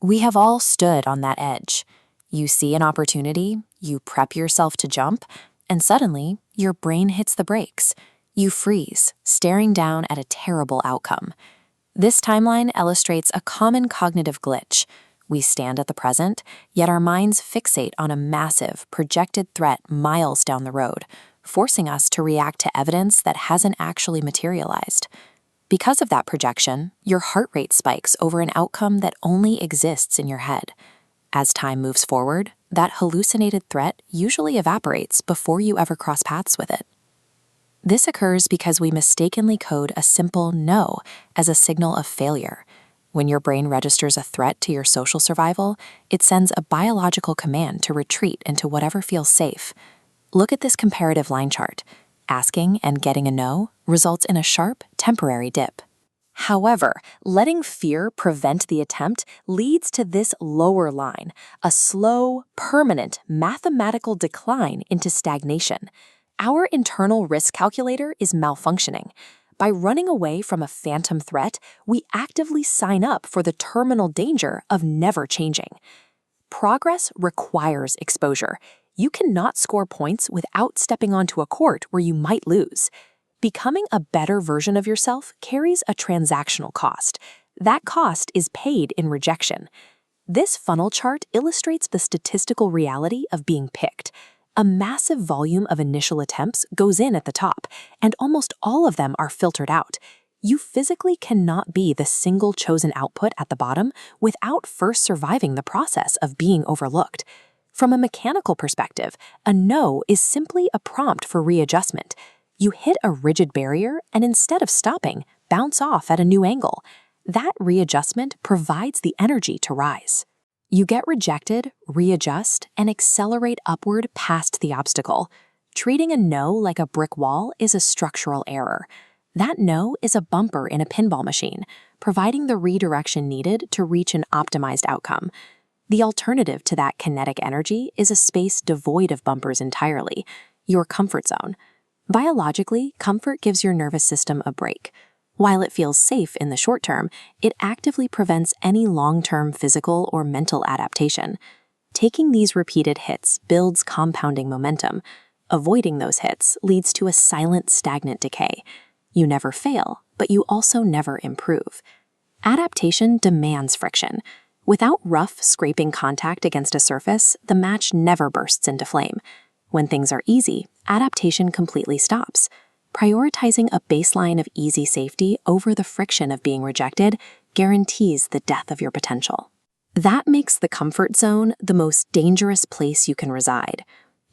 We have all stood on that edge. You see an opportunity, you prep yourself to jump, and suddenly your brain hits the brakes. You freeze, staring down at a terrible outcome. This timeline illustrates a common cognitive glitch. We stand at the present, yet our minds fixate on a massive, projected threat miles down the road, forcing us to react to evidence that hasn't actually materialized. Because of that projection, your heart rate spikes over an outcome that only exists in your head. As time moves forward, that hallucinated threat usually evaporates before you ever cross paths with it. This occurs because we mistakenly code a simple no as a signal of failure. When your brain registers a threat to your social survival, it sends a biological command to retreat into whatever feels safe. Look at this comparative line chart. Asking and getting a no results in a sharp, temporary dip. However, letting fear prevent the attempt leads to this lower line, a slow, permanent, mathematical decline into stagnation. Our internal risk calculator is malfunctioning. By running away from a phantom threat, we actively sign up for the terminal danger of never changing. Progress requires exposure. You cannot score points without stepping onto a court where you might lose. Becoming a better version of yourself carries a transactional cost. That cost is paid in rejection. This funnel chart illustrates the statistical reality of being picked. A massive volume of initial attempts goes in at the top, and almost all of them are filtered out. You physically cannot be the single chosen output at the bottom without first surviving the process of being overlooked. From a mechanical perspective, a no is simply a prompt for readjustment. You hit a rigid barrier and instead of stopping, bounce off at a new angle. That readjustment provides the energy to rise. You get rejected, readjust, and accelerate upward past the obstacle. Treating a no like a brick wall is a structural error. That no is a bumper in a pinball machine, providing the redirection needed to reach an optimized outcome. The alternative to that kinetic energy is a space devoid of bumpers entirely, your comfort zone. Biologically, comfort gives your nervous system a break. While it feels safe in the short term, it actively prevents any long-term physical or mental adaptation. Taking these repeated hits builds compounding momentum. Avoiding those hits leads to a silent, stagnant decay. You never fail, but you also never improve. Adaptation demands friction. Without rough, scraping contact against a surface, the match never bursts into flame. When things are easy, adaptation completely stops. Prioritizing a baseline of easy safety over the friction of being rejected guarantees the death of your potential. That makes the comfort zone the most dangerous place you can reside.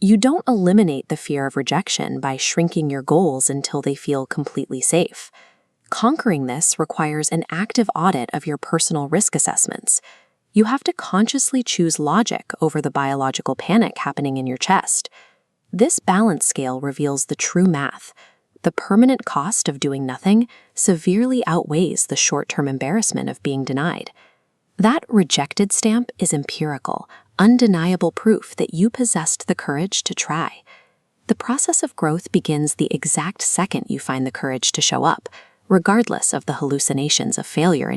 You don't eliminate the fear of rejection by shrinking your goals until they feel completely safe. Conquering this requires an active audit of your personal risk assessments. You have to consciously choose logic over the biological panic happening in your chest. This balance scale reveals the true math. The permanent cost of doing nothing severely outweighs the short-term embarrassment of being denied. That rejected stamp is empirical, undeniable proof that you possessed the courage to try. The process of growth begins the exact second you find the courage to show up, regardless of the hallucinations of failure in